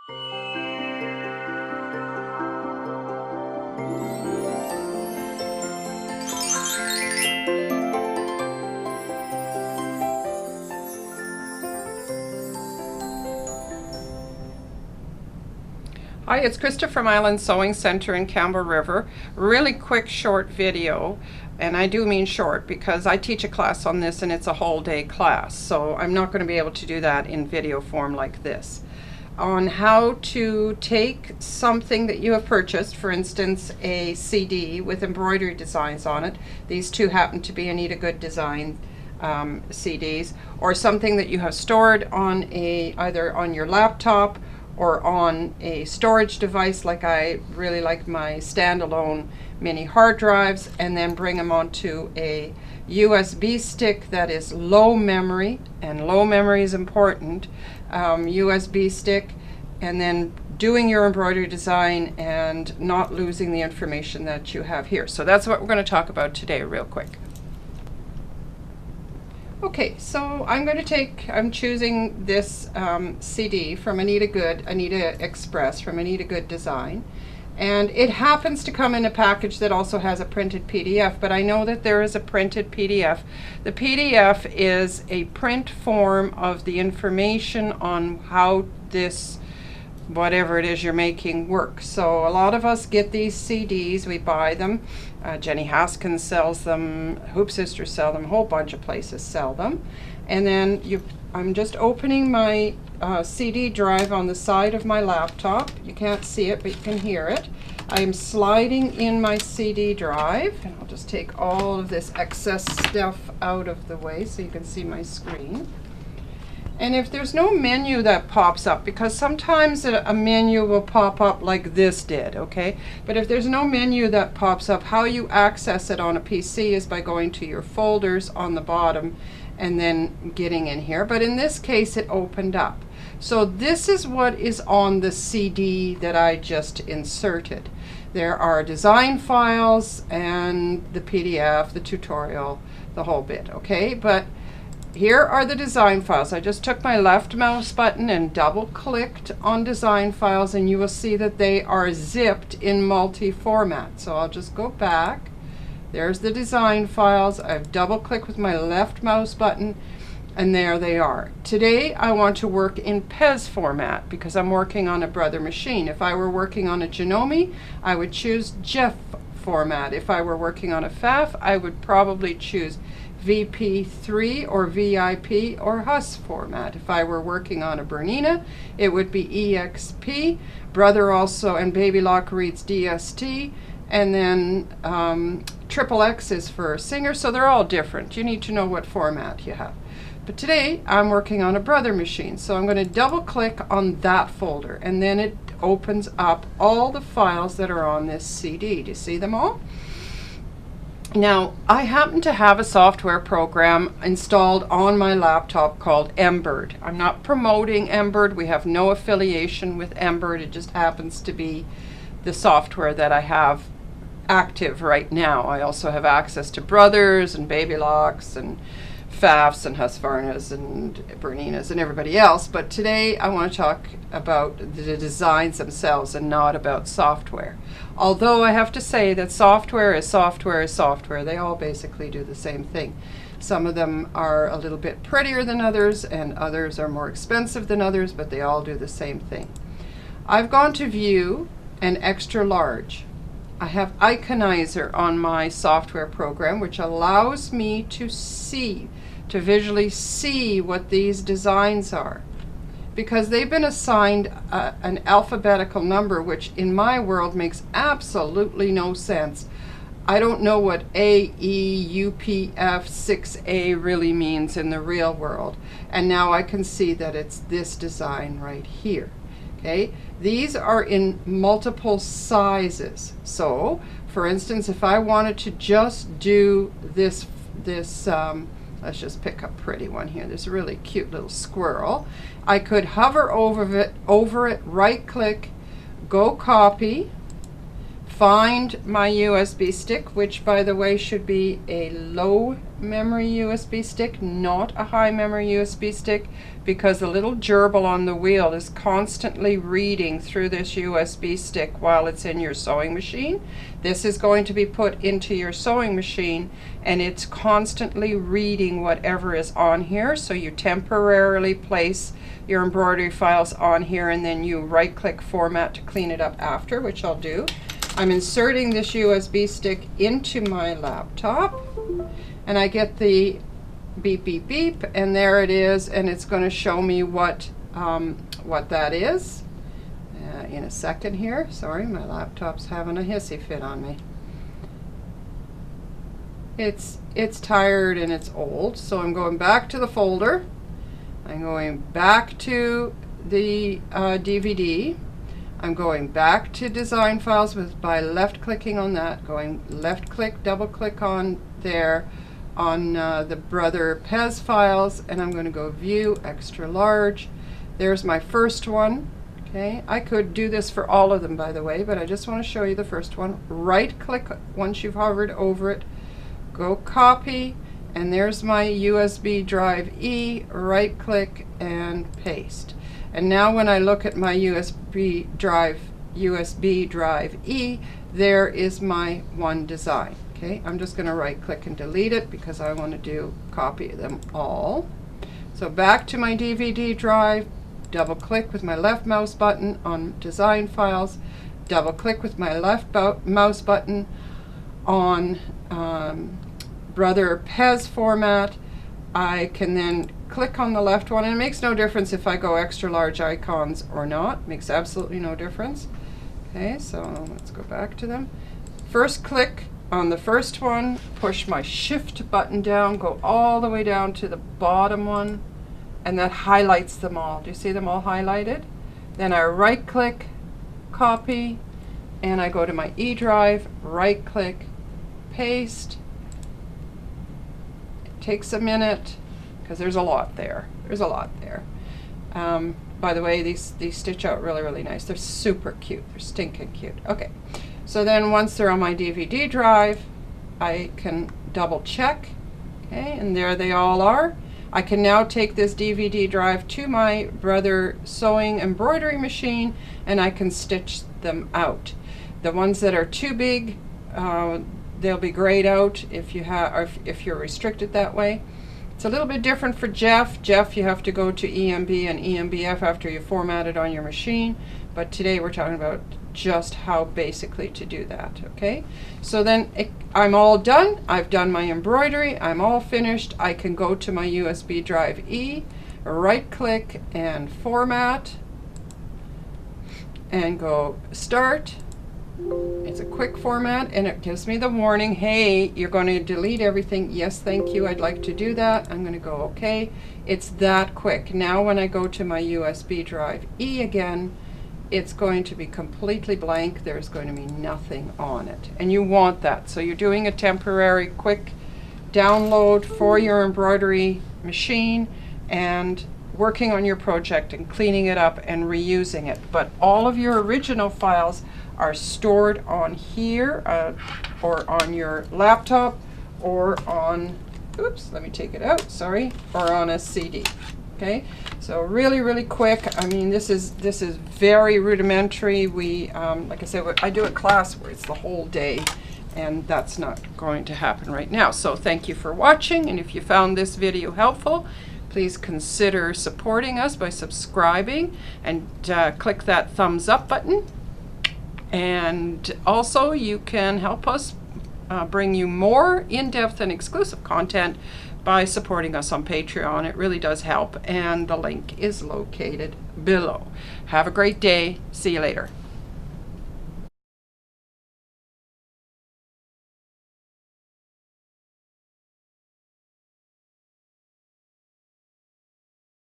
Hi, it's Christa from Island Sewing Center in Campbell River. Really quick short video, and I do mean short because I teach a class on this and it's a whole day class, so I'm not going to be able to do that in video form like this. On how to take something that you have purchased, for instance a CD with embroidery designs on it. These two happen to be Anita Good Design CDs, or something that you have stored on either on your laptop or on a storage device, like I really like my standalone mini hard drives, and then bring them onto a USB stick that is low memory, and low memory is important, USB stick, and then doing your embroidery design and not losing the information that you have here. So that's what we're going to talk about today real quick. Okay, so I'm choosing this CD from Anita Express from Anita Good Design, and it happens to come in a package that also has a printed PDF, but I know that there is a printed PDF. The PDF is a print form of the information on how this, whatever it is you're making, works. So a lot of us get these CDs, we buy them. Jenny Haskins sells them, Hoop Sisters sell them, a whole bunch of places sell them. And then I'm just opening my CD drive on the side of my laptop. You can't see it, but you can hear it. I am sliding in my CD drive, and I'll just take all of this excess stuff out of the way so you can see my screen. And if there's no menu that pops up, because sometimes a menu will pop up like this did, okay? But if there's no menu that pops up, how you access it on a PC is by going to your folders on the bottom and then getting in here. But in this case, it opened up. So this is what is on the CD that I just inserted. There are design files and the PDF, the tutorial, the whole bit, okay? But here are the design files. I just took my left mouse button and double clicked on design files, and you will see that they are zipped in multi-format. So I'll just go back. There's the design files. I've double clicked with my left mouse button, and there they are. Today I want to work in PEZ format because I'm working on a Brother machine. If I were working on a Janome, I would choose JEF format. If I were working on a FAF, I would probably choose VP3 or VIP or HUS format. If I were working on a Bernina, it would be EXP. Brother also and Baby Lock reads DST, and then XXX is for Singer, so they're all different. You need to know what format you have. But today I'm working on a Brother machine, so I'm going to double click on that folder, and then it opens up all the files that are on this CD. Do you see them all? Now, I happen to have a software program installed on my laptop called Embroidery. I'm not promoting Embroidery. We have no affiliation with Embroidery. It just happens to be the software that I have active right now. I also have access to Brothers and Baby Locks and FAFs and Husqvarnas and Berninas and everybody else, but today I want to talk about the designs themselves and not about software. Although I have to say that software is software is software. They all basically do the same thing. Some of them are a little bit prettier than others, and others are more expensive than others, but they all do the same thing. I've gone to View and Extra Large. I have Iconizer on my software program, which allows me to visually see what these designs are, because they've been assigned an alphabetical number, which in my world makes absolutely no sense. I don't know what AEUPF 6A really means in the real world, and now I can see that it's this design right here. Okay, these are in multiple sizes. So, for instance, if I wanted to just do this, let's just pick a pretty one here. This really cute little squirrel. I could hover over it, right-click, go copy, find my USB stick, which by the way should be a low memory USB stick, not a high memory USB stick, because the little gerbil on the wheel is constantly reading through this USB stick while it's in your sewing machine. This is going to be put into your sewing machine, and it's constantly reading whatever is on here. So you temporarily place your embroidery files on here, and then you right click format to clean it up after, which I'll do. I'm inserting this USB stick into my laptop, and I get the beep beep beep, and there it is, and it's going to show me what that is in a second here. Sorry, my laptop's having a hissy fit on me. It's tired and it's old, so I'm going back to the folder. I'm going back to the DVD. I'm going back to design files by left clicking on that, going left click, double click on there on the Brother Pez files, and I'm going to go view extra large. There's my first one. Okay, I could do this for all of them, by the way, but I just want to show you the first one. Right click once you've hovered over it, go copy, and there's my USB drive E. Right click and paste. And now when I look at my USB drive E, there is my one design. Okay, I'm just going to right click and delete it because I want to copy them all. So back to my DVD drive, double click with my left mouse button on design files, double click with my left mouse button on Brother Pez format. I can then click on the left one, and it makes no difference if I go extra large icons or not. Makes absolutely no difference. Okay, so let's go back to them. First click on the first one, push my shift button down, go all the way down to the bottom one, and that highlights them all. Do you see them all highlighted? Then I right click, copy, and I go to my E drive, right click, paste. It takes a minute because there's a lot there. There's a lot there. By the way, these stitch out really, really nice. They're super cute. They're stinking cute. Okay, so then once they're on my DVD drive, I can double check. Okay, and there they all are. I can now take this DVD drive to my Brother sewing embroidery machine, and I can stitch them out. The ones that are too big, they'll be grayed out if you're restricted that way. It's a little bit different for Jeff. Jeff, you have to go to EMB and EMBF after you format it on your machine. But today we're talking about just how basically to do that, okay? So then I'm all done. I've done my embroidery. I'm all finished. I can go to my USB drive E, right click and format, and go start. It's a quick format, and it gives me the warning, hey, you're going to delete everything. Yes, thank you, I'd like to do that. I'm going to go okay. It's that quick. Now when I go to my USB drive E again, it's going to be completely blank. There's going to be nothing on it, and you want that. So you're doing a temporary quick download for your embroidery machine and working on your project and cleaning it up and reusing it. But all of your original files are stored on here or on your laptop or on, oops, let me take it out, sorry, or on a CD. Okay, so really, really quick. I mean, this is very rudimentary. We, like I said, I do a class where it's the whole day, and that's not going to happen right now. So thank you for watching, and if you found this video helpful, please consider supporting us by subscribing and click that thumbs up button. And also you can help us bring you more in-depth and exclusive content by supporting us on Patreon. It really does help, and the link is located below. Have a great day. See you later.